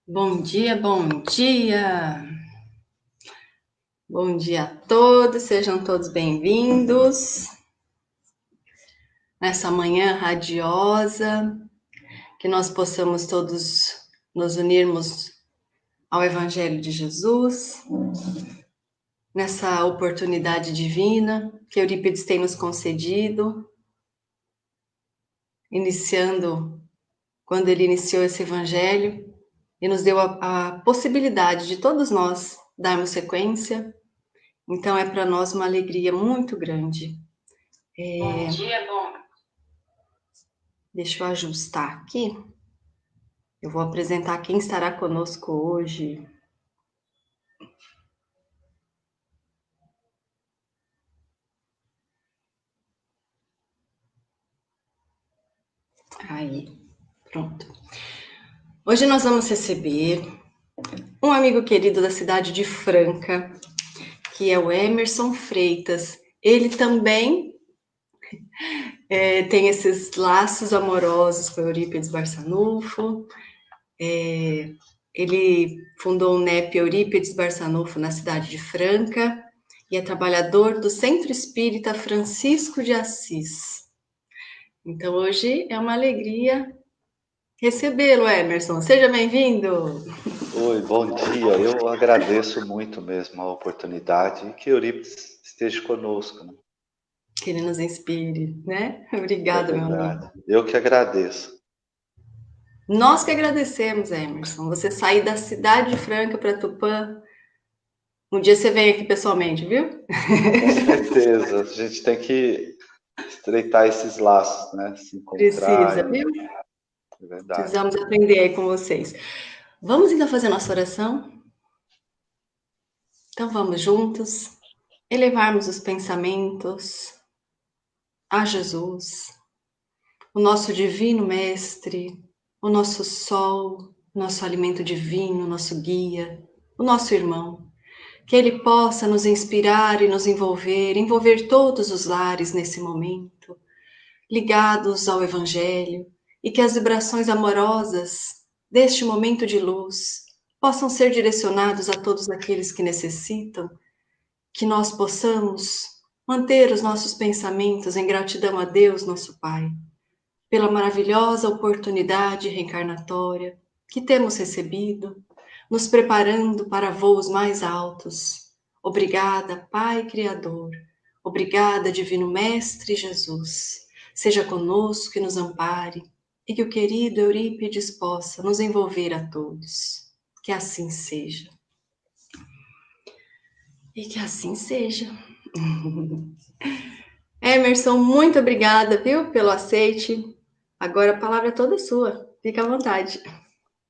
Bom dia, bom dia! Bom dia a todos, sejam todos bem-vindos nessa manhã radiosa, que nós possamos todos nos unirmos ao Evangelho de Jesus, nessa oportunidade divina que Eurípides tem nos concedido, quando ele iniciou esse Evangelho e nos deu a possibilidade de todos nós darmos sequência. Então é para nós uma alegria muito grande. Bom dia, bom. Deixa eu ajustar aqui. Eu vou apresentar quem estará conosco hoje. Aí, pronto. Hoje nós vamos receber um amigo querido da cidade de Franca, que é o Emerson Freitas. Ele também tem esses laços amorosos com Eurípides Barçanufo. Ele fundou o NEP Eurípides Barçanufo na cidade de Franca e é trabalhador do Centro Espírita Francisco de Assis. Então, hoje é uma alegria recebê-lo, Emerson. Seja bem-vindo! Oi, bom dia. Eu agradeço muito mesmo a oportunidade e que Eurípides esteja conosco, né? Que ele nos inspire, né? Obrigada, meu amigo. Eu que agradeço. Nós que agradecemos, Emerson. Você sair da cidade de Franca para Tupã. Um dia você vem aqui pessoalmente, viu? Com certeza. A gente tem que estreitar esses laços, né? Se encontrar. Precisa, viu? É verdade. Precisamos aprender aí com vocês. Vamos então fazer nossa oração? Então vamos juntos elevarmos os pensamentos a Jesus, o nosso divino mestre, o nosso sol, nosso alimento divino, nosso guia, o nosso irmão. Que ele possa nos inspirar e nos envolver todos os lares nesse momento, ligados ao Evangelho, e que as vibrações amorosas deste momento de luz possam ser direcionados a todos aqueles que necessitam, que nós possamos manter os nossos pensamentos em gratidão a Deus, nosso Pai, pela maravilhosa oportunidade reencarnatória que temos recebido, nos preparando para voos mais altos. Obrigada, Pai Criador. Obrigada, Divino Mestre Jesus. Seja conosco e nos ampare, e que o querido Eurípides possa nos envolver a todos. Que assim seja. E que assim seja. Emerson, muito obrigada, viu, pelo aceite. Agora a palavra é toda sua. Fica à vontade.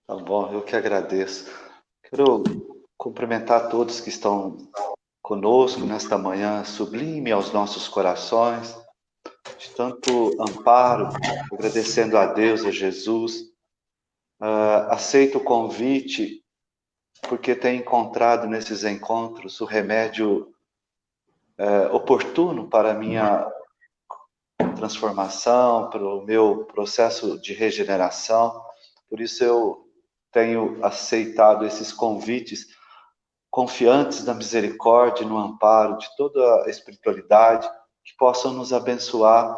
Tá bom, eu que agradeço. Quero cumprimentar todos que estão conosco nesta manhã sublime aos nossos corações, de tanto amparo, agradecendo a Deus, a Jesus. Aceito o convite porque tem encontrado nesses encontros o remédio oportuno para a minha transformação, para o meu processo de regeneração. Por isso eu tenho aceitado esses convites, confiantes na misericórdia e no amparo de toda a espiritualidade, que possam nos abençoar,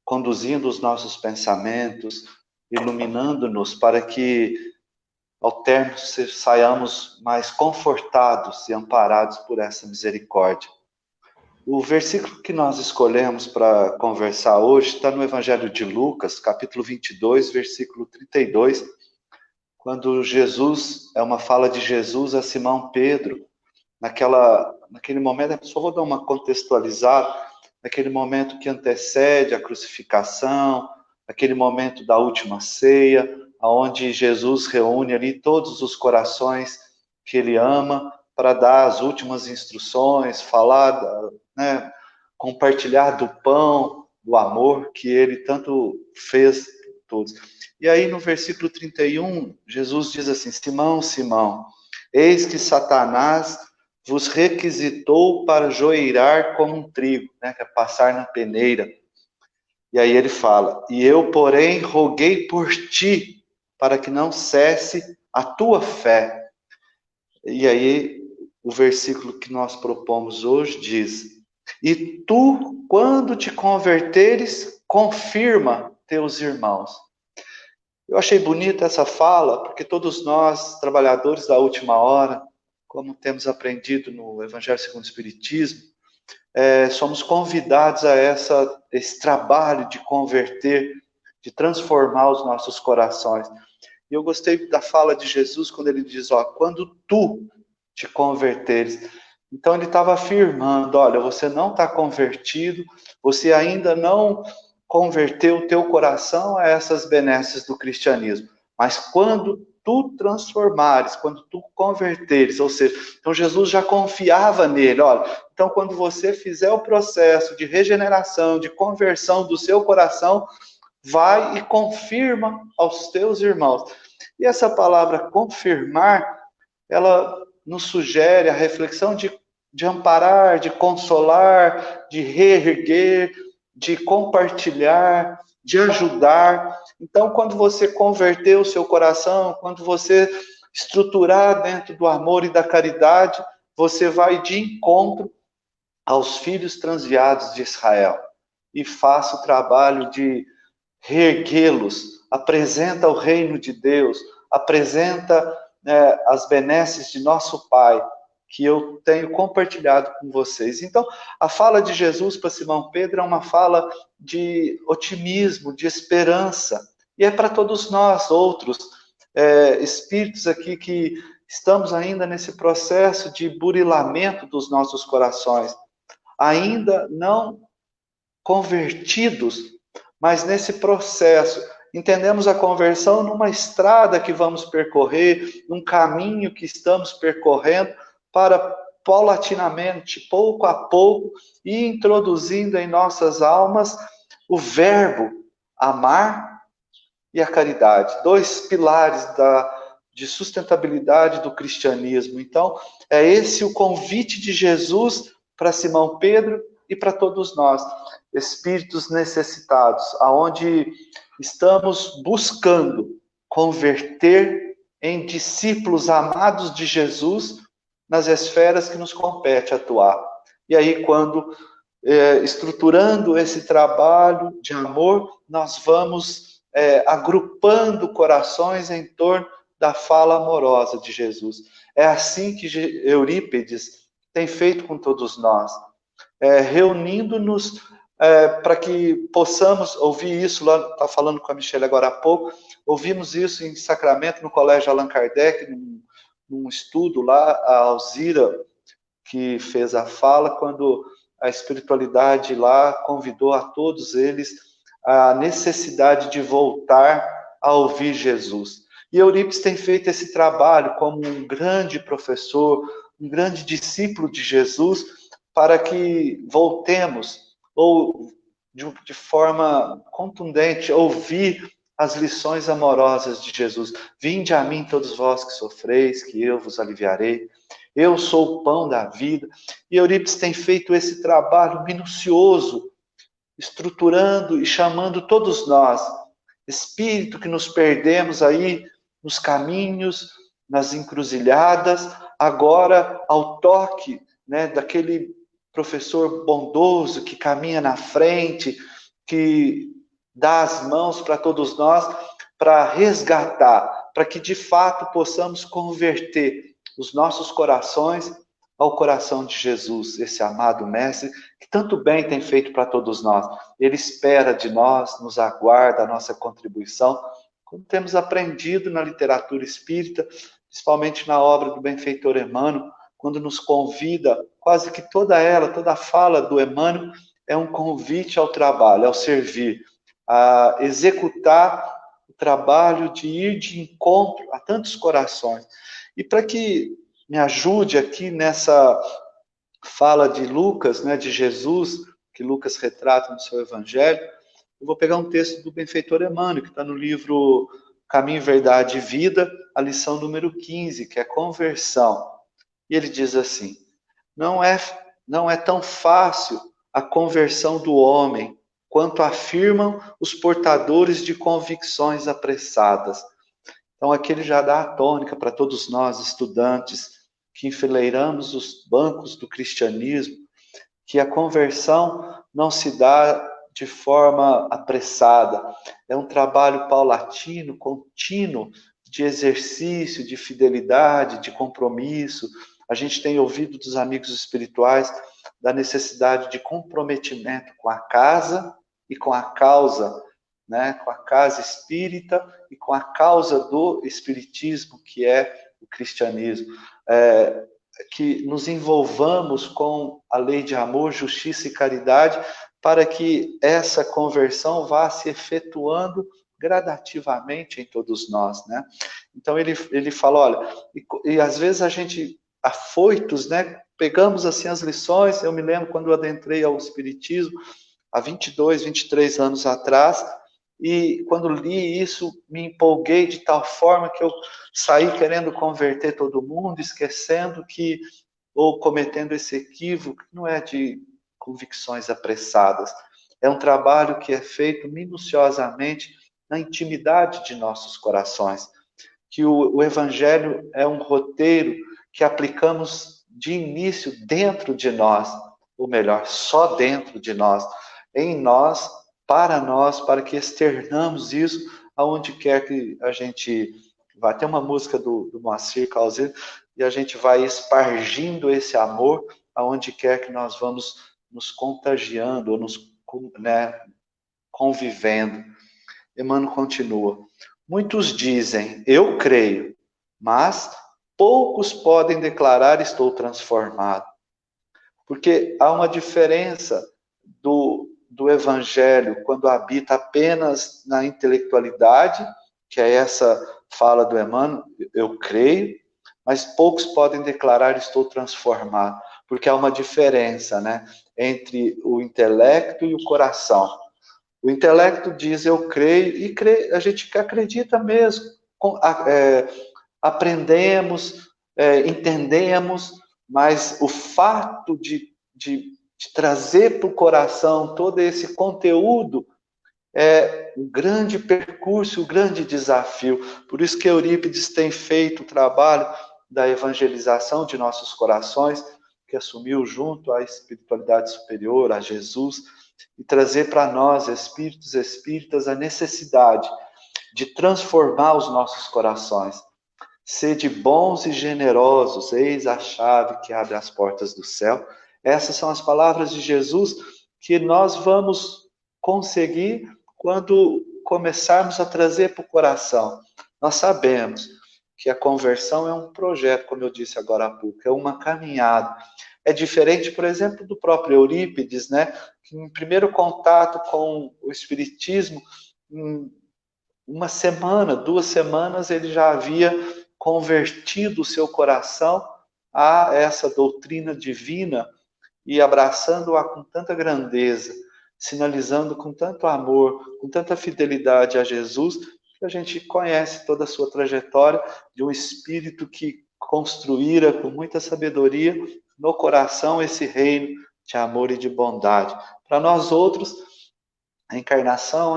conduzindo os nossos pensamentos, iluminando-nos para que ao término saiamos mais confortados e amparados por essa misericórdia. O versículo que nós escolhemos para conversar hoje está no Evangelho de Lucas, capítulo 22, versículo 32, quando Jesus, é uma fala de Jesus a Simão Pedro, naquele momento, só vou dar uma contextualizada, naquele momento que antecede a crucificação, aquele momento da última ceia, onde Jesus reúne ali todos os corações que ele ama para dar as últimas instruções, falar, né, compartilhar do pão, do amor que ele tanto fez por todos. E aí no versículo 31, Jesus diz assim: Simão, Simão, eis que Satanás vos requisitou para joeirar como um trigo, né, que é passar na peneira. E aí ele fala: e eu, porém, roguei por ti, para que não cesse a tua fé. E aí o versículo que nós propomos hoje diz: e tu, quando te converteres, confirma teus irmãos. Eu achei bonita essa fala, porque todos nós, trabalhadores da última hora, como temos aprendido no Evangelho segundo o Espiritismo, somos convidados a esse trabalho de converter, de transformar os nossos corações. E eu gostei da fala de Jesus quando ele diz, ó, quando tu te converteres. Então ele estava afirmando, olha, você não está convertido, você ainda não converteu o teu coração a essas benesses do cristianismo. Mas quando tu transformares, quando tu converteres, ou seja, então Jesus já confiava nele, olha, então quando você fizer o processo de regeneração, de conversão do seu coração, vai e confirma aos teus irmãos. E essa palavra confirmar, ela nos sugere a reflexão de amparar, de consolar, de reerguer, de compartilhar, de ajudar. Então, quando você converter o seu coração, quando você estruturar dentro do amor e da caridade, você vai de encontro aos filhos transviados de Israel e faça o trabalho de reerguê-los, apresenta o reino de Deus, apresenta as benesses de nosso Pai, que eu tenho compartilhado com vocês. Então, a fala de Jesus para Simão Pedro é uma fala de otimismo, de esperança, e é para todos nós outros, espíritos aqui que estamos ainda nesse processo de burilamento dos nossos corações, ainda não convertidos, mas nesse processo. Entendemos a conversão numa estrada que vamos percorrer, num caminho que estamos percorrendo para paulatinamente, pouco a pouco, ir introduzindo em nossas almas o verbo amar e a caridade, dois pilares de sustentabilidade do cristianismo. Então, é esse o convite de Jesus para Simão Pedro e para todos nós, espíritos necessitados, aonde estamos buscando converter em discípulos amados de Jesus nas esferas que nos compete atuar. E aí, quando estruturando esse trabalho de amor, nós vamos agrupando corações em torno da fala amorosa de Jesus. É assim que Eurípides tem feito com todos nós, reunindo-nos para que possamos ouvir isso, lá está falando com a Michelle agora há pouco, ouvimos isso em Sacramento, no Colégio Allan Kardec, num estudo lá, a Alzira, que fez a fala, quando a espiritualidade lá convidou a todos eles a necessidade de voltar a ouvir Jesus. E Eurípides tem feito esse trabalho como um grande professor, um grande discípulo de Jesus, para que voltemos, ou de forma contundente, ouvir as lições amorosas de Jesus. Vinde a mim todos vós que sofreis, que eu vos aliviarei. Eu sou o pão da vida. E Eurípides tem feito esse trabalho minucioso, estruturando e chamando todos nós, espírito que nos perdemos aí nos caminhos, nas encruzilhadas, agora ao toque, né, daquele professor bondoso que caminha na frente, que dá as mãos para todos nós, para resgatar, para que de fato possamos converter os nossos corações ao coração de Jesus, esse amado Mestre, que tanto bem tem feito para todos nós. Ele espera de nós, nos aguarda a nossa contribuição, como temos aprendido na literatura espírita, principalmente na obra do benfeitor Emmanuel, quando nos convida, quase que toda ela, toda a fala do Emmanuel é um convite ao trabalho, ao servir, a executar o trabalho de ir de encontro a tantos corações. E para que me ajude aqui nessa fala de Lucas, né, de Jesus, que Lucas retrata no seu evangelho, eu vou pegar um texto do benfeitor Emmanuel, que está no livro Caminho, Verdade e Vida, a lição número 15, que é conversão. E ele diz assim: não é tão fácil a conversão do homem, quanto afirmam os portadores de convicções apressadas. Então, aqui ele já dá a tônica para todos nós, estudantes, que enfileiramos os bancos do cristianismo, que a conversão não se dá de forma apressada. É um trabalho paulatino, contínuo, de exercício, de fidelidade, de compromisso. A gente tem ouvido dos amigos espirituais da necessidade de comprometimento com a casa e com a causa, né? Com a casa espírita e com a causa do espiritismo, que é o cristianismo. Que nos envolvamos com a lei de amor, justiça e caridade, para que essa conversão vá se efetuando gradativamente em todos nós, né? Então ele fala, olha, e às vezes a gente, afoitos, né, pegamos assim as lições. Eu me lembro quando eu adentrei ao Espiritismo, há 22, 23 anos atrás, e quando li isso, me empolguei de tal forma que eu saí querendo converter todo mundo, esquecendo que, ou cometendo esse equívoco, que não é de convicções apressadas. É um trabalho que é feito minuciosamente na intimidade de nossos corações. Que o Evangelho é um roteiro que aplicamos de início dentro de nós, ou melhor, só dentro de nós, em nós, para que externamos isso aonde quer que a gente vá. Tem uma música do Moacir Calzino, e a gente vai espargindo esse amor aonde quer que nós vamos nos contagiando, ou nos, né, convivendo. Emmanuel continua. Muitos dizem, eu creio, mas poucos podem declarar, estou transformado. Porque há uma diferença do evangelho quando habita apenas na intelectualidade, que é essa fala do Emmanuel, eu creio, mas poucos podem declarar, estou transformado. Porque há uma diferença, né, entre o intelecto e o coração. O intelecto diz, eu creio, e a gente acredita mesmo. Aprendemos, entendemos, mas o fato de trazer para o coração todo esse conteúdo é um grande percurso, um grande desafio. Por isso que Eurípides tem feito o trabalho da evangelização de nossos corações, que assumiu junto à espiritualidade superior, a Jesus, e trazer para nós, espíritos e espíritas, a necessidade de transformar os nossos corações. Sede bons e generosos, eis a chave que abre as portas do céu. Essas são as palavras de Jesus que nós vamos conseguir quando começarmos a trazer para o coração. Nós sabemos que a conversão é um projeto, como eu disse agora há pouco, é uma caminhada. É diferente, por exemplo, do próprio Eurípides, né? Que em primeiro contato com o Espiritismo, em uma semana, 2 semanas, ele já havia convertido o seu coração a essa doutrina divina e abraçando-a com tanta grandeza, sinalizando com tanto amor, com tanta fidelidade a Jesus, que a gente conhece toda a sua trajetória de um espírito que construíra com muita sabedoria no coração esse reino de amor e de bondade. Para nós outros, a encarnação,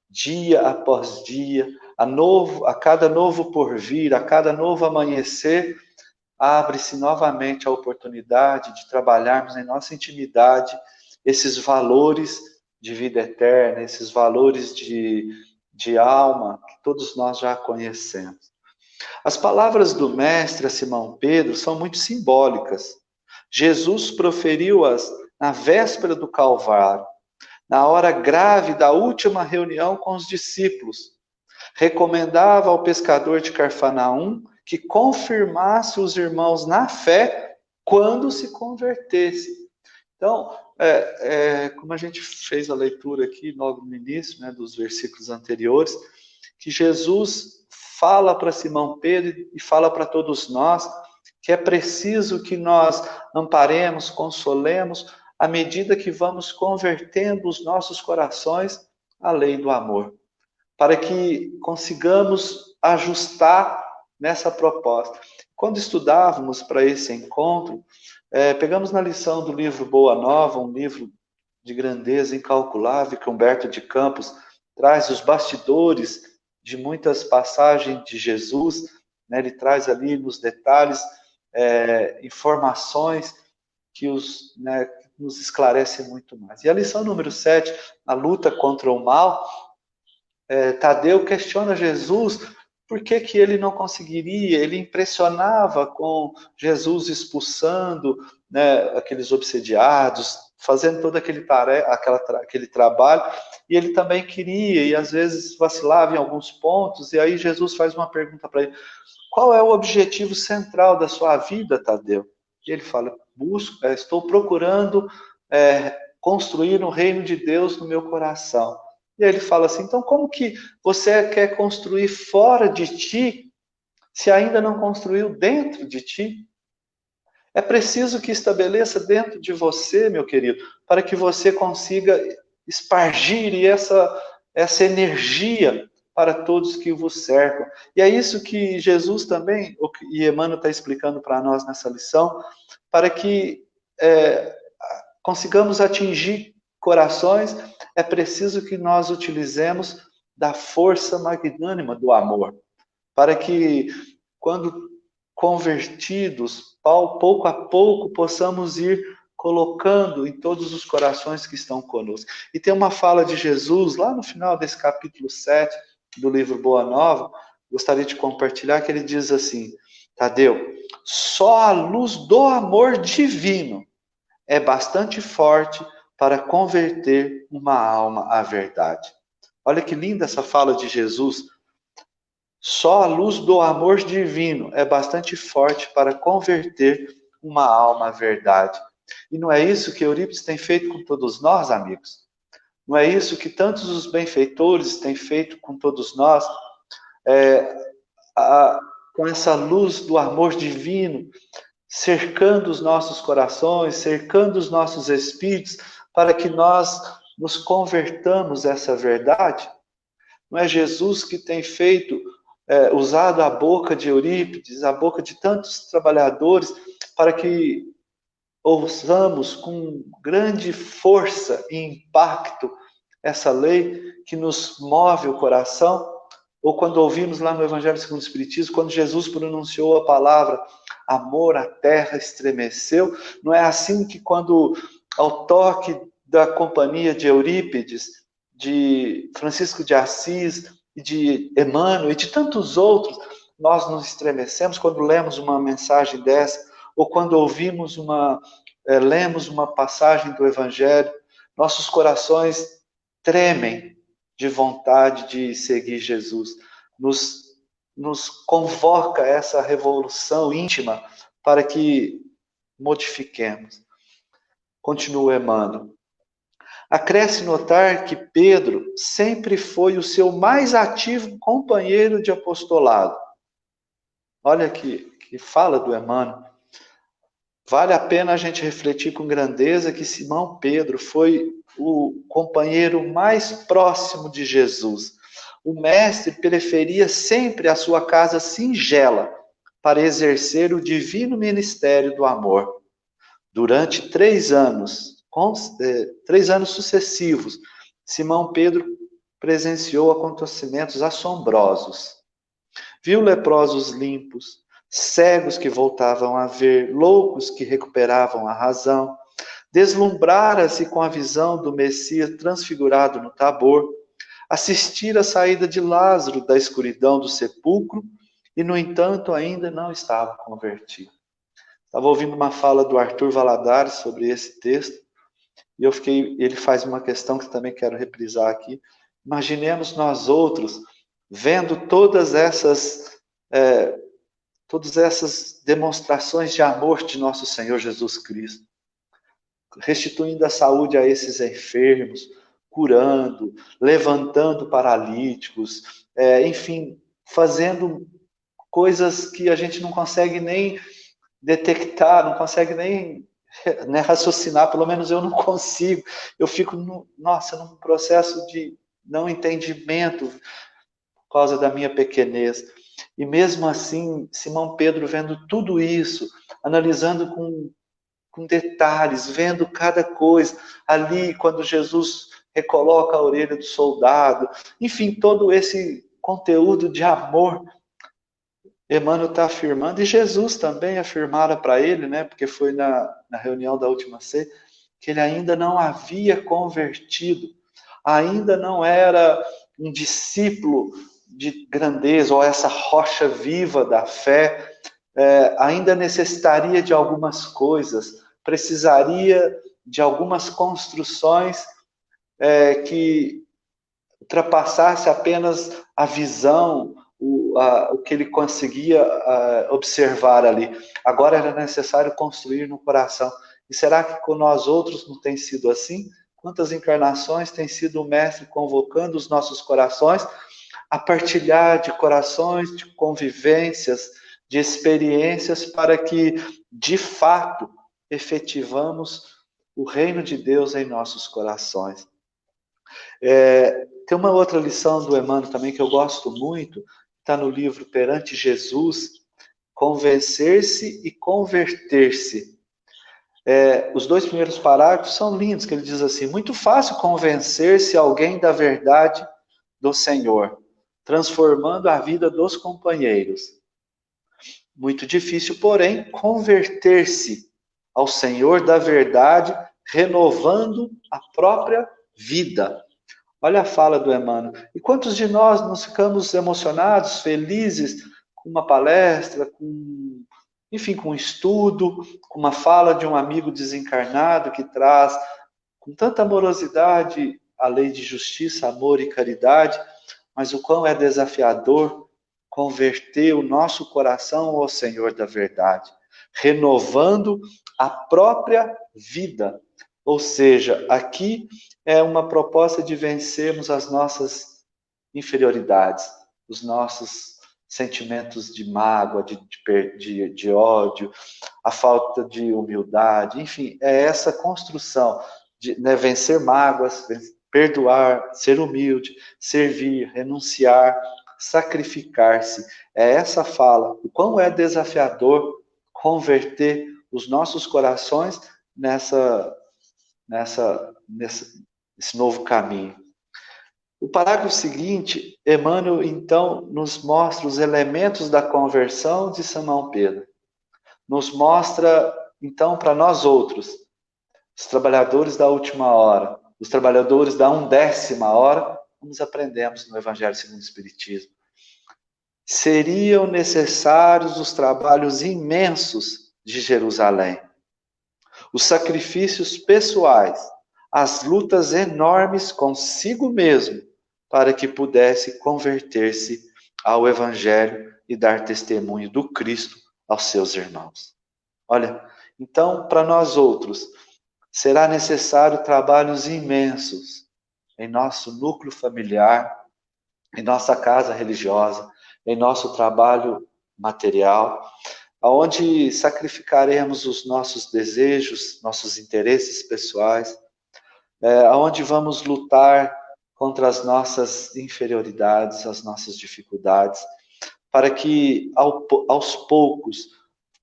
dia após dia, a cada novo porvir, a cada novo amanhecer, abre-se novamente a oportunidade de trabalharmos em nossa intimidade esses valores de vida eterna, esses valores de alma que todos nós já conhecemos. As palavras do Mestre a Simão Pedro são muito simbólicas. Jesus proferiu-as na véspera do Calvário, na hora grave da última reunião com os discípulos. Recomendava ao pescador de Carfanaum que confirmasse os irmãos na fé quando se convertesse. Então, como a gente fez a leitura aqui logo no início, né, dos versículos anteriores, que Jesus fala para Simão Pedro e fala para todos nós que é preciso que nós amparemos, consolemos, à medida que vamos convertendo os nossos corações à lei do amor, para que consigamos ajustar nessa proposta. Quando estudávamos para esse encontro, pegamos na lição do livro Boa Nova, um livro de grandeza incalculável que Humberto de Campos traz, os bastidores de muitas passagens de Jesus, né? Ele traz ali nos detalhes informações que nos esclarecem muito mais. E a lição número 7, a luta contra o mal, Tadeu questiona Jesus por que, que ele não conseguiria, ele impressionava com Jesus expulsando, né, aqueles obsediados, fazendo todo aquele trabalho, e ele também queria, e às vezes vacilava em alguns pontos, e aí Jesus faz uma pergunta para ele: qual é o objetivo central da sua vida, Tadeu? E ele fala: estou procurando construir um reino de Deus no meu coração. E aí ele fala assim: então como que você quer construir fora de ti, se ainda não construiu dentro de ti? É preciso que estabeleça dentro de você, meu querido, para que você consiga espargir essa energia para todos que vos cercam. E é isso que Jesus também, e Emmanuel está explicando para nós nessa lição, para que consigamos atingir corações, é preciso que nós utilizemos da força magnânima do amor, para que, quando convertidos, pouco a pouco, possamos ir colocando em todos os corações que estão conosco. E tem uma fala de Jesus, lá no final desse capítulo 7 do livro Boa Nova, gostaria de compartilhar, que ele diz assim: Tadeu, só a luz do amor divino é bastante forte para converter uma alma à verdade. Olha que linda essa fala de Jesus. Só a luz do amor divino é bastante forte para converter uma alma à verdade. E não é isso que Eurípides tem feito com todos nós, amigos? Não é isso que tantos os benfeitores têm feito com todos nós? Com essa luz do amor divino, cercando os nossos corações, cercando os nossos espíritos, para que nós nos convertamos a essa verdade? Não é Jesus que tem feito, usado a boca de Eurípides, a boca de tantos trabalhadores, para que ouçamos com grande força e impacto essa lei que nos move o coração? Ou quando ouvimos lá no Evangelho segundo o Espiritismo, quando Jesus pronunciou a palavra amor, a terra estremeceu, não é assim que, quando ao toque da companhia de Eurípides, de Francisco de Assis, e de Emmanuel e de tantos outros, nós nos estremecemos quando lemos uma mensagem dessa, ou quando lemos uma passagem do Evangelho, nossos corações tremem de vontade de seguir Jesus. Nos convoca essa revolução íntima para que modifiquemos. Continua Emmanuel. Acresce notar que Pedro sempre foi o seu mais ativo companheiro de apostolado. Olha que fala do Emmanuel. Vale a pena a gente refletir com grandeza que Simão Pedro foi o companheiro mais próximo de Jesus. O mestre preferia sempre a sua casa singela para exercer o divino ministério do amor. Durante 3 anos, 3 anos sucessivos, Simão Pedro presenciou acontecimentos assombrosos. Viu leprosos limpos, cegos que voltavam a ver, loucos que recuperavam a razão. Deslumbrara-se com a visão do Messias transfigurado no Tabor, assistir à saída de Lázaro da escuridão do sepulcro e, no entanto, ainda não estava convertido. Estava ouvindo uma fala do Arthur Valadares sobre esse texto e ele faz uma questão que também quero reprisar aqui. Imaginemos nós outros vendo todas essas demonstrações de amor de nosso Senhor Jesus Cristo, restituindo a saúde a esses enfermos, curando, levantando paralíticos, enfim, fazendo coisas que a gente não consegue nem detectar, não consegue nem, né, raciocinar, pelo menos eu não consigo. Eu fico, num processo de não entendimento por causa da minha pequenez. E mesmo assim, Simão Pedro, vendo tudo isso, analisando com com detalhes, vendo cada coisa. Ali, quando Jesus recoloca a orelha do soldado, enfim, todo esse conteúdo de amor, Emmanuel está afirmando, e Jesus também afirmara para ele, né, porque foi na reunião da última ceia, que ele ainda não havia convertido, ainda não era um discípulo de grandeza, ou essa rocha viva da fé, ainda necessitaria de algumas coisas, precisaria de algumas construções que ultrapassasse apenas a visão, o que ele conseguia observar ali. Agora era necessário construir no coração. E será que com nós outros não tem sido assim? Quantas encarnações tem sido o Mestre convocando os nossos corações a partilhar de corações, de convivências, de experiências, para que, de fato, efetivamos o reino de Deus em nossos corações. Tem uma outra lição do Emmanuel também que eu gosto muito, está no livro Perante Jesus, Convencer-se e Converter-se. Os 2 primeiros parágrafos são lindos, que ele diz assim: muito fácil convencer-se alguém da verdade do Senhor, transformando a vida dos companheiros. Muito difícil, porém, converter-se ao Senhor da verdade, renovando a própria vida. Olha a fala do Emmanuel. E quantos de nós nos ficamos emocionados, felizes com uma palestra, enfim, com um estudo, com uma fala de um amigo desencarnado que traz com tanta amorosidade a lei de justiça, amor e caridade, mas o quão é desafiador converter o nosso coração ao Senhor da verdade, renovando a própria vida. Ou seja, aqui é uma proposta de vencermos as nossas inferioridades, os nossos sentimentos de mágoa, de ódio, a falta de humildade, enfim, é essa construção de vencer mágoas, perdoar, ser humilde, servir, renunciar, sacrificar-se. É essa fala, o quão é desafiador converter os nossos corações nesse novo caminho. O parágrafo seguinte, Emmanuel, então, nos mostra os elementos da conversão de Simão Pedro. Nos mostra, então, para nós outros, os trabalhadores da última hora, os trabalhadores da 1/10 hora, como aprendemos no Evangelho segundo o Espiritismo. Seriam necessários os trabalhos imensos de Jerusalém, os sacrifícios pessoais, as lutas enormes consigo mesmo, para que pudesse converter-se ao Evangelho e dar testemunho do Cristo aos seus irmãos. Olha, então, para nós outros, será necessário trabalhos imensos em nosso núcleo familiar, em nossa casa religiosa, em nosso trabalho material, onde sacrificaremos os nossos desejos, nossos interesses pessoais, onde vamos lutar contra as nossas inferioridades, as nossas dificuldades, para que aos poucos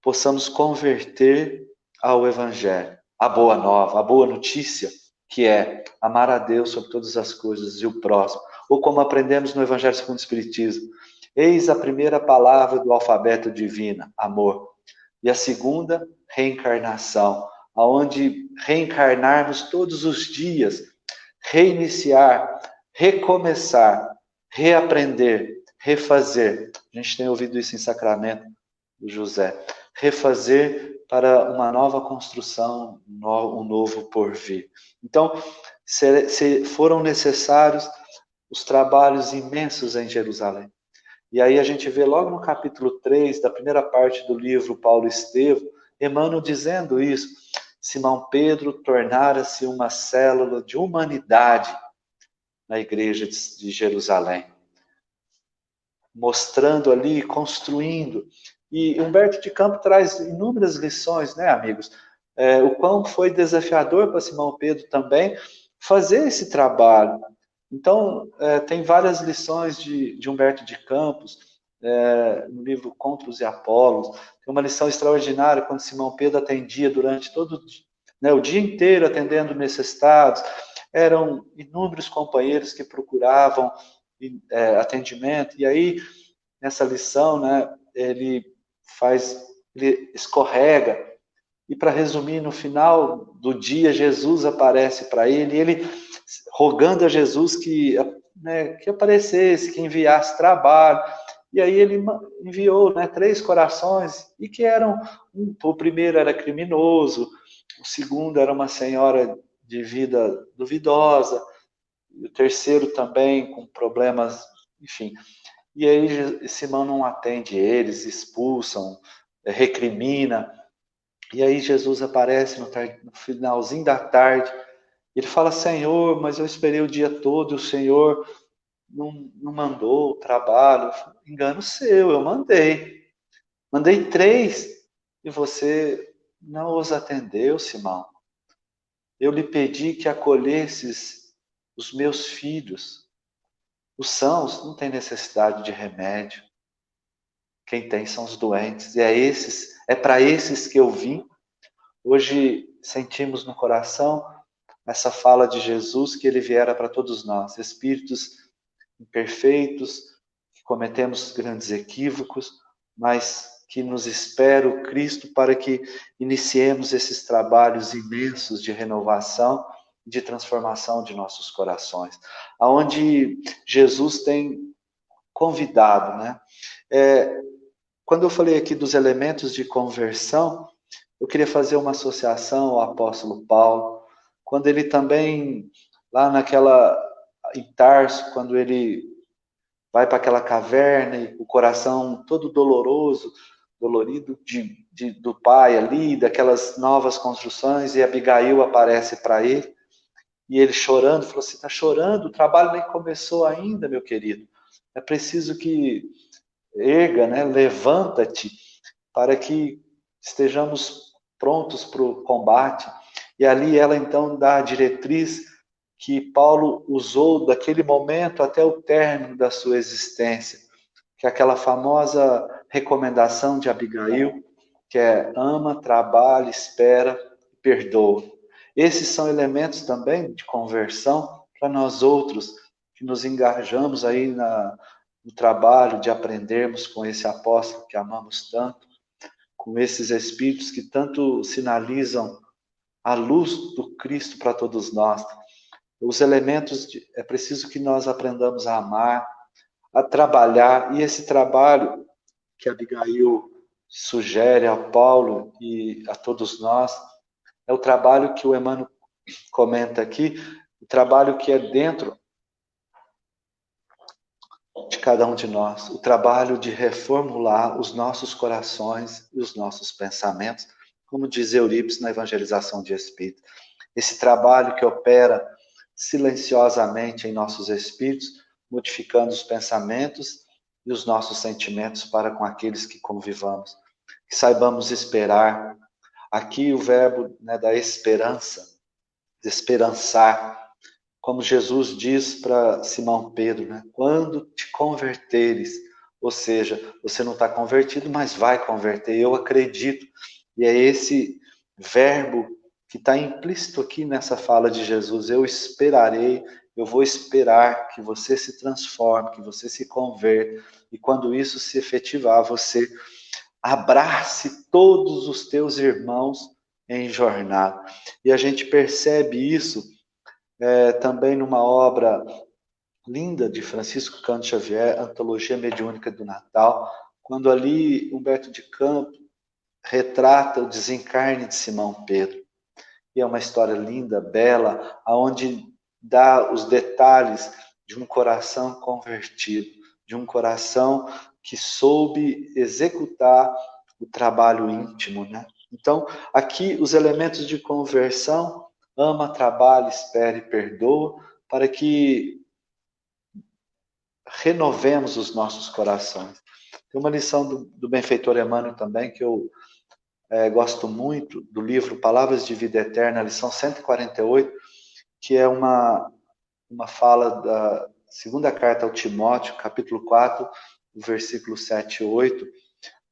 possamos converter ao Evangelho, a boa nova, a boa notícia, que é amar a Deus sobre todas as coisas e o próximo. Ou como aprendemos no Evangelho segundo o Espiritismo, eis a primeira palavra do alfabeto divino, amor. E a segunda, reencarnação, aonde reencarnarmos todos os dias, reiniciar, recomeçar, reaprender, refazer. A gente tem ouvido isso em Sacramento do José. Refazer para uma nova construção, um novo porvir. Então, foram necessários os trabalhos imensos em Jerusalém. E aí a gente vê logo no capítulo 3, da primeira parte do livro Paulo Estevão, Emmanuel dizendo isso. Simão Pedro tornara-se uma célula de humanidade na igreja de Jerusalém. Mostrando ali, construindo. E Humberto de Campos traz inúmeras lições, né, amigos? O quão foi desafiador para Simão Pedro também fazer esse trabalho. Então, tem várias lições de Humberto de Campos, no livro Contos e Apolos. Tem uma lição extraordinária quando Simão Pedro atendia durante todo o dia inteiro, atendendo necessitados. Eram inúmeros companheiros que procuravam atendimento. E aí, nessa lição, né, ele escorrega. E para resumir, no final do dia, Jesus aparece para ele, e ele rogando a Jesus que aparecesse, que enviasse trabalho. E aí ele enviou 3 corações, e que o primeiro era criminoso, o segundo era uma senhora de vida duvidosa, e o terceiro também com problemas, enfim. E aí Simão não atende eles, expulsam, recrimina. E aí Jesus aparece no finalzinho da tarde. Ele fala: Senhor, mas eu esperei o dia todo e o Senhor não mandou o trabalho. Engano seu, eu mandei. Mandei 3 e você não os atendeu, Simão. Eu lhe pedi que acolhesses os meus filhos. Os sãos não têm necessidade de remédio. Quem tem são os doentes. E é para esses que eu vim. Hoje sentimos no coração essa fala de Jesus, que ele viera para todos nós, espíritos imperfeitos, que cometemos grandes equívocos, mas que nos espera o Cristo para que iniciemos esses trabalhos imensos de renovação, de transformação de nossos corações, aonde Jesus tem convidado, né? Quando eu falei aqui dos elementos de conversão, eu queria fazer uma associação ao apóstolo Paulo, quando ele também, lá em Tarso, quando ele vai para aquela caverna e o coração todo dolorido do pai ali, daquelas novas construções, e Abigail aparece para ele, e ele chorando, falou assim: está chorando? O trabalho nem começou ainda, meu querido. É preciso que erga, né? Levanta-te, para que estejamos prontos para o combate. E ali ela então dá a diretriz que Paulo usou daquele momento até o término da sua existência, que é aquela famosa recomendação de Abigail, que é: ama, trabalha, espera, perdoa. Esses são elementos também de conversão para nós outros, que nos engajamos aí no trabalho de aprendermos com esse apóstolo que amamos tanto, com esses espíritos que tanto sinalizam a luz do Cristo para todos nós. Os elementos, é preciso que nós aprendamos a amar, a trabalhar, e esse trabalho que Abigail sugere a Paulo e a todos nós, é o trabalho que o Emmanuel comenta aqui, o trabalho que é dentro de cada um de nós, o trabalho de reformular os nossos corações e os nossos pensamentos, como diz Eurípides na Evangelização de Espírito. Esse trabalho que opera silenciosamente em nossos espíritos, modificando os pensamentos e os nossos sentimentos para com aqueles que convivamos. Que saibamos esperar. Aqui o verbo da esperança, de esperançar, como Jesus diz para Simão Pedro, né? Quando te converteres, ou seja, você não está convertido, mas vai converter, eu acredito. E é esse verbo que está implícito aqui nessa fala de Jesus: eu esperarei, eu vou esperar que você se transforme, que você se converta, e quando isso se efetivar, você abrace todos os teus irmãos em jornada. E a gente percebe isso também numa obra linda de Francisco Cândido Xavier, Antologia Mediúnica do Natal, quando ali Humberto de Campos retrata o desencarne de Simão Pedro. E é uma história linda, bela, aonde dá os detalhes de um coração convertido, de um coração que soube executar o trabalho íntimo, né? Então, aqui os elementos de conversão: ama, trabalha, espere, perdoa, para que renovemos os nossos corações. Tem uma lição do benfeitor Emmanuel também, que eu gosto muito, do livro Palavras de Vida Eterna, lição 148, que é uma fala da segunda carta ao Timóteo, capítulo 4, o versículo 7 e 8,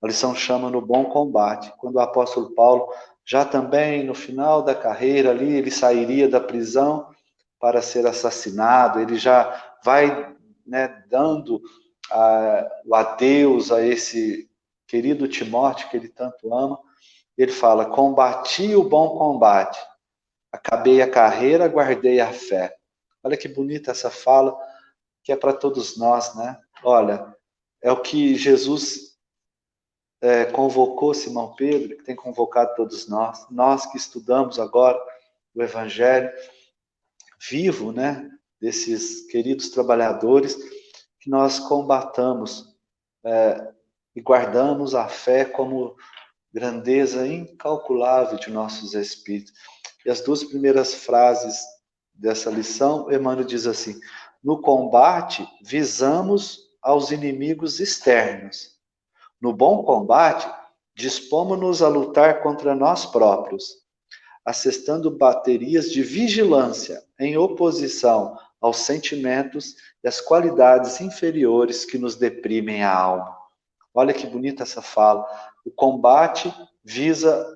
a lição chama no bom combate, quando o apóstolo Paulo, já também no final da carreira ali, ele sairia da prisão para ser assassinado, ele já vai, né, dando o adeus a esse querido Timóteo que ele tanto ama. Ele fala: combati o bom combate, acabei a carreira, guardei a fé. Olha que bonita essa fala, que é para todos nós, né? Olha, é o que Jesus convocou Simão Pedro, que tem convocado todos nós. Nós que estudamos agora o Evangelho vivo, né? Desses queridos trabalhadores, que nós combatamos e guardamos a fé como grandeza incalculável de nossos espíritos. E as duas primeiras frases dessa lição, Emmanuel diz assim: no combate visamos aos inimigos externos. No bom combate, dispomos-nos a lutar contra nós próprios, assestando baterias de vigilância em oposição aos sentimentos e às qualidades inferiores que nos deprimem a alma. Olha que bonita essa fala. O combate visa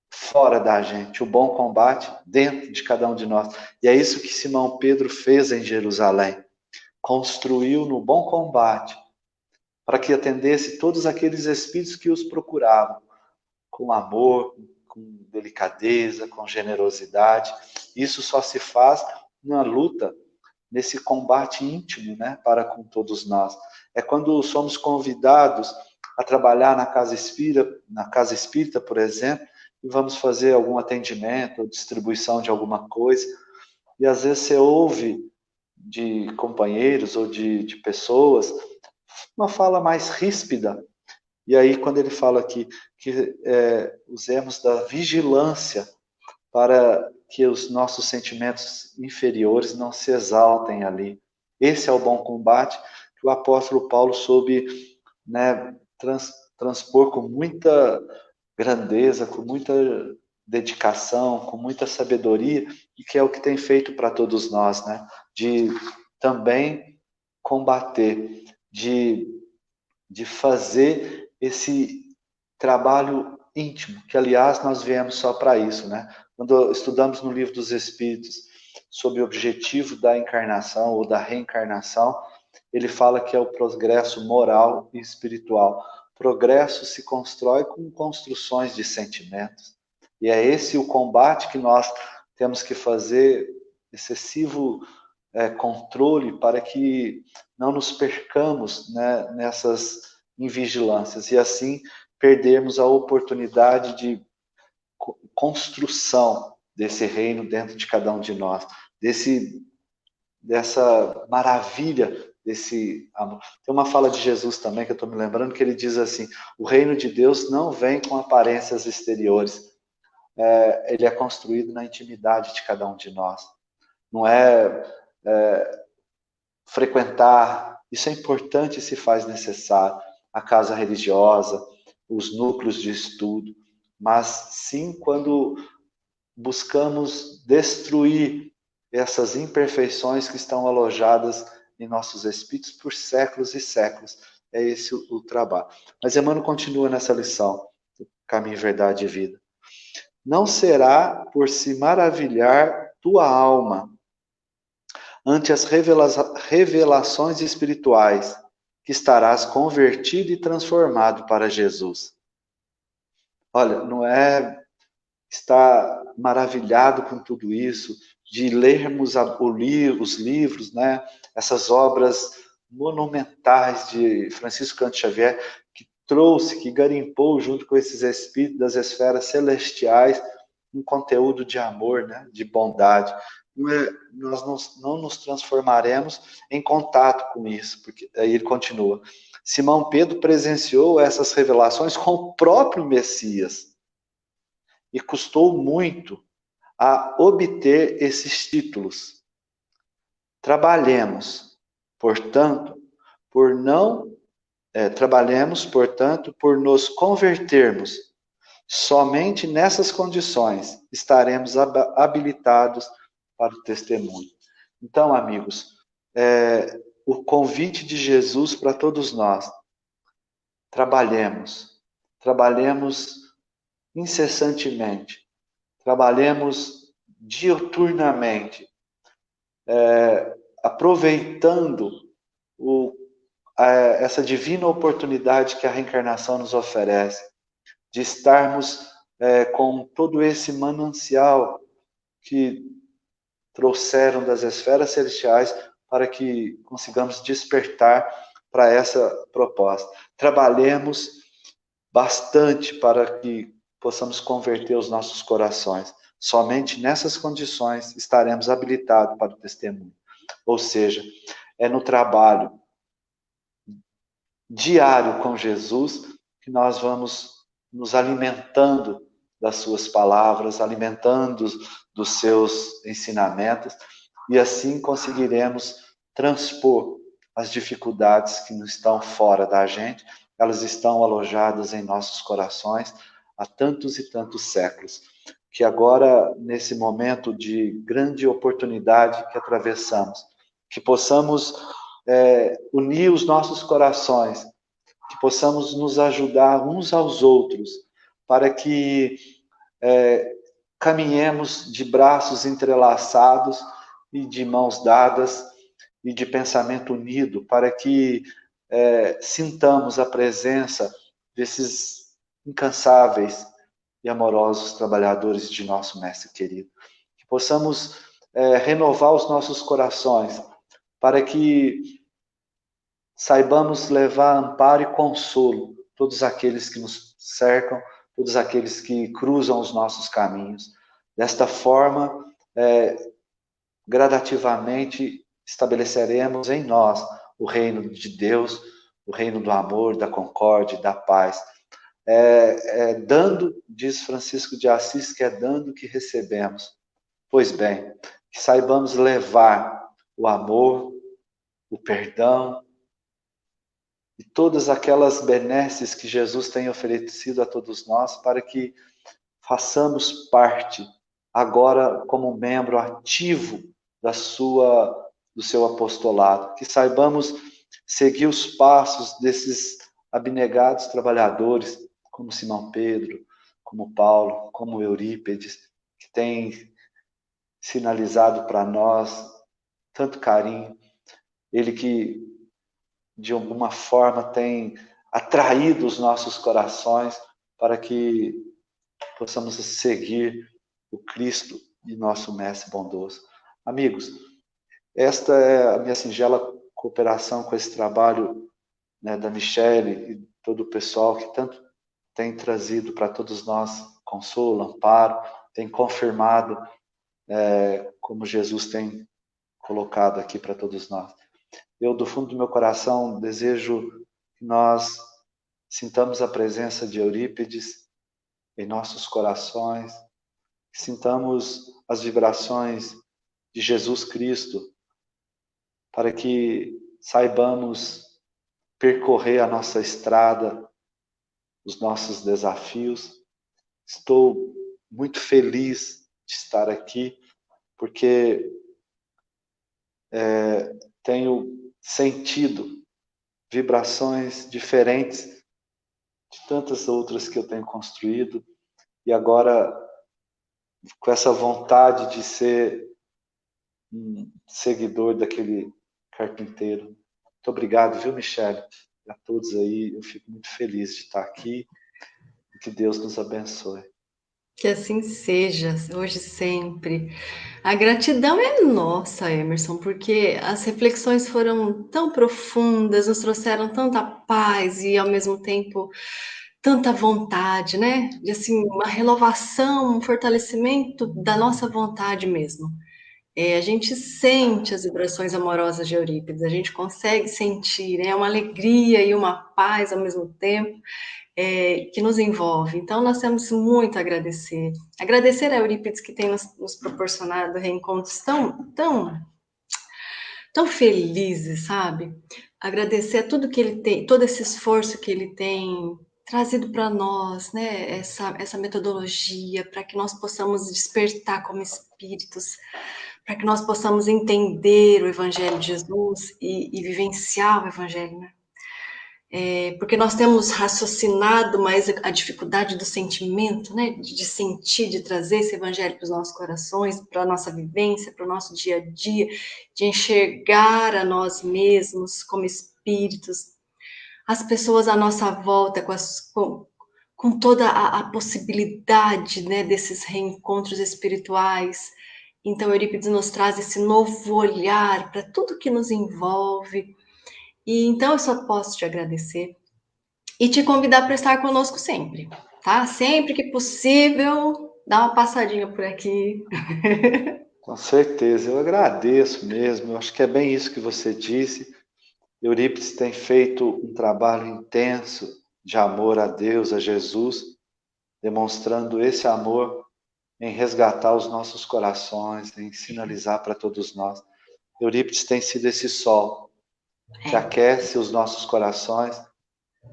fora da gente, o bom combate dentro de cada um de nós. E é isso que Simão Pedro fez em Jerusalém. Construiu no bom combate, para que atendesse todos aqueles espíritos que os procuravam, com amor, com delicadeza, com generosidade. Isso só se faz na luta, nesse combate íntimo, né, para com todos nós. É quando somos convidados a trabalhar na casa espírita, por exemplo, e vamos fazer algum atendimento ou distribuição de alguma coisa, e às vezes você ouve de companheiros ou de pessoas uma fala mais ríspida. E aí, quando ele fala aqui que usemos da vigilância para que os nossos sentimentos inferiores não se exaltem ali. Esse é o bom combate que o apóstolo Paulo soube, né, transpor com muita grandeza, com muita dedicação, com muita sabedoria, e que é o que tem feito para todos nós, né? De também combater, de fazer esse trabalho íntimo, que aliás nós viemos só para isso, né? Quando estudamos no Livro dos Espíritos sobre o objetivo da encarnação ou da reencarnação, ele fala que é o progresso moral e espiritual. Progresso se constrói com construções de sentimentos. E é esse o combate que nós temos que fazer, excessivo controle, para que não nos percamos, né, nessas invigilâncias e assim perdermos a oportunidade de construção desse reino dentro de cada um de nós, dessa maravilha, desse amor. Tem uma fala de Jesus também que eu estou me lembrando, que ele diz assim: o reino de Deus não vem com aparências exteriores, ele é construído na intimidade de cada um de nós. Não é frequentar, isso é importante e se faz necessário, a casa religiosa, os núcleos de estudo, mas sim quando buscamos destruir essas imperfeições que estão alojadas em nossos espíritos por séculos e séculos. É esse o trabalho. Mas Emmanuel continua nessa lição, Caminho, Verdade e Vida. Não será por se maravilhar tua alma ante as revelações espirituais que estarás convertido e transformado para Jesus. Olha, não é estar maravilhado com tudo isso, de lermos os livros, né? Essas obras monumentais de Francisco Cândido Xavier, que trouxe, que garimpou junto com esses espíritos das esferas celestiais um conteúdo de amor, né? De bondade. Nós não nos transformaremos em contato com isso, porque aí ele continua. Simão Pedro presenciou essas revelações com o próprio Messias e custou muito a obter esses títulos. Trabalhemos, portanto, por nos convertermos. Somente nessas condições estaremos habilitados para o testemunho. Então, amigos, o convite de Jesus para todos nós trabalhemos, trabalhemos incessantemente, trabalhemos diuturnamente, aproveitando essa divina oportunidade que a reencarnação nos oferece, de estarmos com todo esse manancial que trouxeram das esferas celestiais para que consigamos despertar para essa proposta. Trabalhemos bastante para que possamos converter os nossos corações. Somente nessas condições estaremos habilitados para o testemunho. Ou seja, é no trabalho diário com Jesus que nós vamos nos alimentando das suas palavras, alimentando dos seus ensinamentos, e assim conseguiremos transpor as dificuldades que não estão fora da gente, elas estão alojadas em nossos corações há tantos e tantos séculos, que agora, nesse momento de grande oportunidade que atravessamos, que possamos unir os nossos corações, que possamos nos ajudar uns aos outros, para que caminhemos de braços entrelaçados e de mãos dadas e de pensamento unido, para que sintamos a presença desses incansáveis e amorosos trabalhadores de nosso Mestre querido. Que possamos renovar os nossos corações, para que saibamos levar amparo e consolo todos aqueles que nos cercam, todos aqueles que cruzam os nossos caminhos. Desta forma, gradativamente estabeleceremos em nós o reino de Deus, o reino do amor, da concórdia, da paz. Dando, diz Francisco de Assis, que é dando que recebemos. Pois bem, que saibamos levar o amor, o perdão e todas aquelas benesses que Jesus tem oferecido a todos nós, para que façamos parte agora como membro ativo do seu apostolado, que saibamos seguir os passos desses abnegados trabalhadores, como Simão Pedro, como Paulo, como Eurípides, que tem sinalizado para nós tanto carinho, ele que de alguma forma tem atraído os nossos corações para que possamos seguir o Cristo e nosso Mestre bondoso. Amigos, esta é a minha singela cooperação com esse trabalho, né, da Michele e todo o pessoal que tanto tem trazido para todos nós consolo, amparo, tem confirmado como Jesus tem colocado aqui para todos nós. Eu, do fundo do meu coração, desejo que nós sintamos a presença de Eurípides em nossos corações, que sintamos as vibrações de Jesus Cristo, para que saibamos percorrer a nossa estrada, os nossos desafios. Estou muito feliz de estar aqui, porque tenho sentido vibrações diferentes de tantas outras que eu tenho construído, e agora com essa vontade de ser um seguidor daquele carpinteiro. Muito obrigado, viu, Michele? A todos aí, eu fico muito feliz de estar aqui e que Deus nos abençoe. Que assim seja, hoje e sempre. A gratidão é nossa, Emerson, porque as reflexões foram tão profundas, nos trouxeram tanta paz e, ao mesmo tempo, tanta vontade, né? De, assim, uma renovação, um fortalecimento da nossa vontade mesmo. A gente sente as vibrações amorosas de Eurípides, a gente consegue sentir, né? Uma alegria e uma paz ao mesmo tempo, que nos envolve. Então, nós temos muito a agradecer. Agradecer a Eurípides, que tem nos proporcionado reencontros tão felizes, sabe? Agradecer a tudo que ele tem, todo esse esforço que ele tem trazido para nós, né? Essa metodologia, para que nós possamos despertar como espíritos, para que nós possamos entender o Evangelho de Jesus e vivenciar o Evangelho, né? porque nós temos raciocinado mais a dificuldade do sentimento, né? De sentir, de trazer esse evangelho para os nossos corações, para a nossa vivência, para o nosso dia a dia, de enxergar a nós mesmos como espíritos, as pessoas à nossa volta, com toda a possibilidade, né, desses reencontros espirituais. Então, Eurípides nos traz esse novo olhar para tudo que nos envolve. E então eu só posso te agradecer e te convidar para estar conosco sempre, tá? Sempre que possível, dá uma passadinha por aqui. Com certeza, eu agradeço mesmo. Eu acho que é bem isso que você disse. Eurípides tem feito um trabalho intenso de amor a Deus, a Jesus, demonstrando esse amor em resgatar os nossos corações, em sinalizar para todos nós. Eurípides tem sido esse sol que aquece os nossos corações,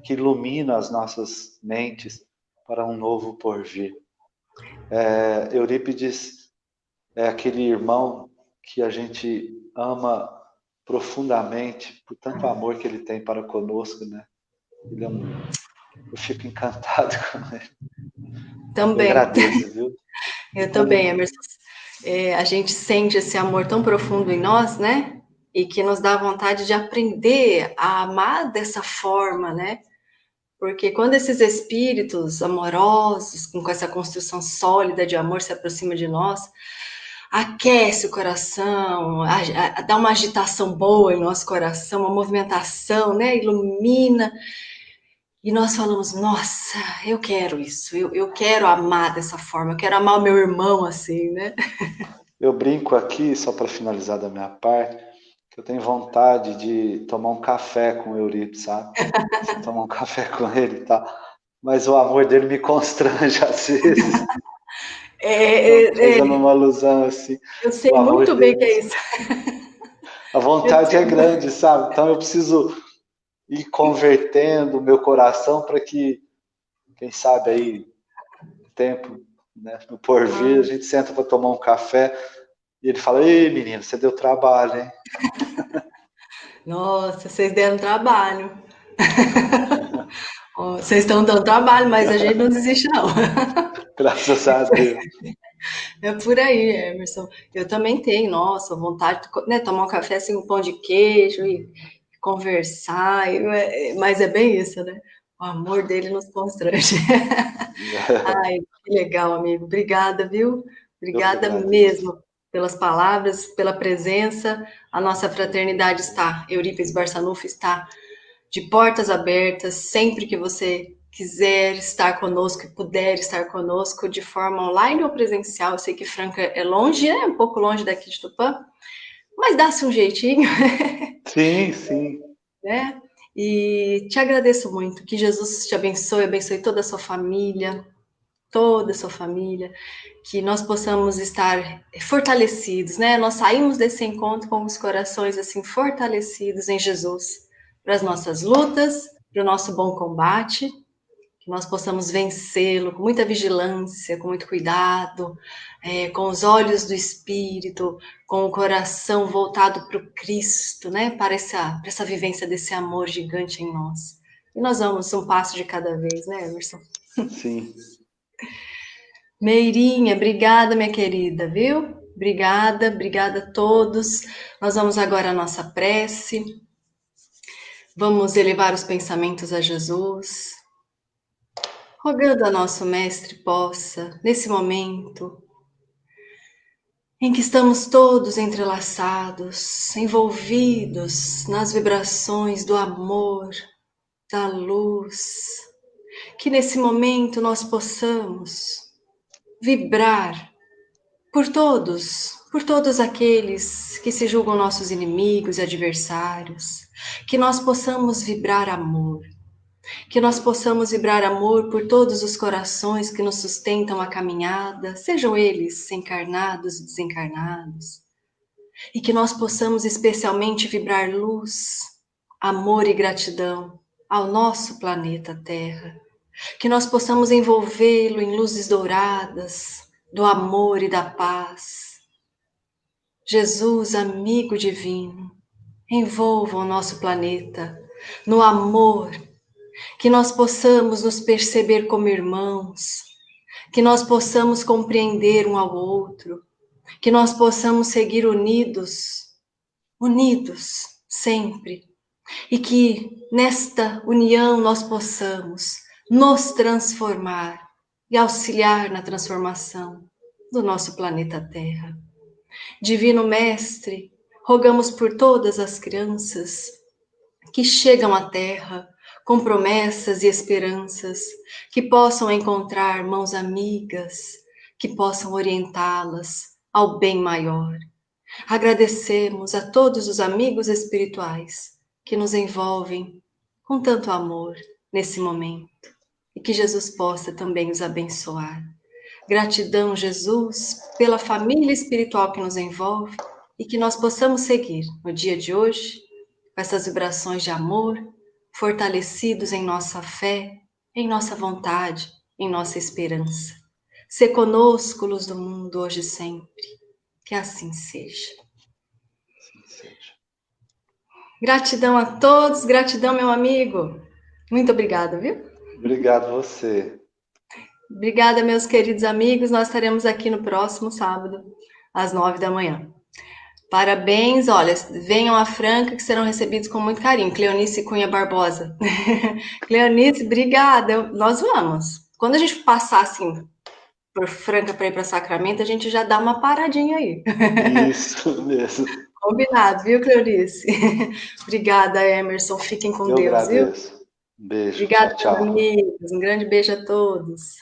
que ilumina as nossas mentes para um novo porvir. Eurípides é aquele irmão que a gente ama profundamente por tanto amor que ele tem para conosco, né? Eu fico encantado com ele. Eu Também, agradeço, viu? eu também, Emerson. A gente sente esse amor tão profundo em nós, né? E que nos dá vontade de aprender a amar dessa forma, né? Porque quando esses espíritos amorosos, com essa construção sólida de amor, se aproximam de nós, aquece o coração, dá uma agitação boa em nosso coração, uma movimentação, né? Ilumina. E nós falamos, nossa, eu quero isso, eu quero amar dessa forma, eu quero amar o meu irmão assim, né? Eu brinco aqui, só para finalizar da minha parte, que eu tenho vontade de tomar um café com o Eurípides, sabe? Assim, tomar um café com ele e tal. Mas o amor dele me constrange às vezes. Fazendo uma alusão assim. Eu sei O amor muito bem que dele. é isso. A Eu vontade sei. é grande, sabe? Então eu preciso ir convertendo o meu coração para que, quem sabe aí, tempo, né, no porvir, a gente senta para tomar um café e ele fala: Ei, menino, você deu trabalho, hein? Nossa, vocês deram trabalho. Vocês estão dando trabalho, mas a gente não desiste, não. Graças a Deus. É por aí, Emerson. Eu também tenho, nossa, vontade de, né, tomar um café assim, um pão de queijo e conversar, mas é bem isso, né? O amor dele nos constrange. Ai, que legal, amigo. Obrigada, viu? Eu que Obrigada agradeço. mesmo pelas palavras, pela presença. A nossa fraternidade está, Eurípides Barçanufo está de portas abertas, sempre que você quiser estar conosco e puder estar conosco de forma online ou presencial. Eu sei que Franca é longe, é um pouco longe daqui de Tupã, mas dá-se um jeitinho, Sim, sim. né? E te agradeço muito. Que Jesus te abençoe toda a sua família, que nós possamos estar fortalecidos, né? Nós saímos desse encontro com os corações assim fortalecidos em Jesus, para as nossas lutas, para o nosso bom combate, que nós possamos vencê-lo com muita vigilância, com muito cuidado, com os olhos do Espírito, com o coração voltado para o Cristo, né? Para essa vivência desse amor gigante em nós. E nós vamos um passo de cada vez, né, Emerson? Sim. Meirinha, obrigada, minha querida, viu? Obrigada, obrigada a todos. Nós vamos agora à nossa prece. Vamos elevar os pensamentos a Jesus, rogando a nosso Mestre possa, nesse momento em que estamos todos entrelaçados, envolvidos nas vibrações do amor, da luz, que nesse momento nós possamos vibrar por todos aqueles que se julgam nossos inimigos e adversários, que nós possamos vibrar amor, que nós possamos vibrar amor por todos os corações que nos sustentam a caminhada, sejam eles encarnados e desencarnados, e que nós possamos especialmente vibrar luz, amor e gratidão ao nosso planeta Terra, que nós possamos envolvê-lo em luzes douradas do amor e da paz. Jesus, amigo divino, envolva o nosso planeta no amor que nós possamos nos perceber como irmãos, que nós possamos compreender um ao outro, que nós possamos seguir unidos, unidos sempre, e que nesta união nós possamos nos transformar e auxiliar na transformação do nosso planeta Terra. Divino Mestre, rogamos por todas as crianças que chegam à Terra com promessas e esperanças, que possam encontrar mãos amigas, que possam orientá-las ao bem maior. Agradecemos a todos os amigos espirituais que nos envolvem com tanto amor nesse momento e que Jesus possa também os abençoar. Gratidão, Jesus, pela família espiritual que nos envolve e que nós possamos seguir no dia de hoje com essas vibrações de amor, fortalecidos em nossa fé, em nossa vontade, em nossa esperança. Sê conosco, luz do mundo, hoje e sempre. Que assim seja. Gratidão a todos, gratidão, meu amigo. Muito obrigada, viu? Obrigado a você. Obrigada, meus queridos amigos. Nós estaremos aqui no próximo sábado, às 9 da manhã. Parabéns, olha, venham a Franca que serão recebidos com muito carinho. Cleonice Cunha Barbosa. Cleonice, obrigada. Nós vamos. Quando a gente passar assim por Franca para ir para Sacramento, a gente já dá uma paradinha aí. Isso mesmo. Combinado, viu, Cleonice? Obrigada, Emerson. Fiquem com Eu Deus, viu? agradeço. Um beijo. Obrigada, Tchau, meus tchau. amigos. Um grande beijo a todos.